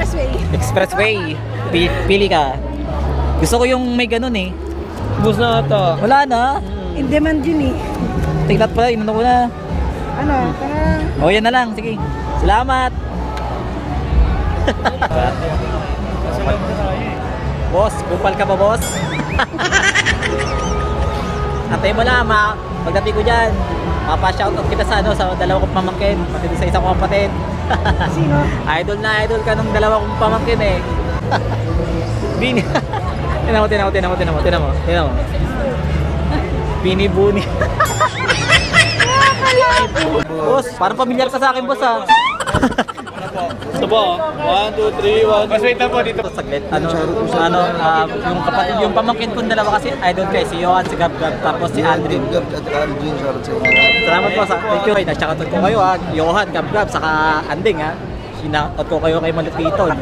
Expressway. Expressway. Pili ka. Gusto ko yung may ganun eh. Bus na ata. Wala na. In demand yun eh. Tingnan pala, inano ko na. Ano? Parang... O yan na lang, sige. Salamat. Boss, kupal ka pa boss? Antay mo na, pagdating ko dyan, mapa-shoutout kita sa dalawa kong pamangkin, pati sa isa kong kapatid. Sino? Idol na idol ka nung dalawa kong pamangkin eh. Bini. Tinan mo. Bini Buni. Boss, parang pamilyar ka sa akin boss ah. Ito ba? 1, 2, 3, 1. Mas wait na po dito. Saglit, yung kapatid, yung pamangkin kong dalawa kasi idol ko eh, si Johan, si Gab, tapos si Aldrin. Salamat po sa, thank you. Nagtsakatot ko kayo ha, Johan, Gab, saka Anding ha. Sinakot ko kayo kay Malupiton.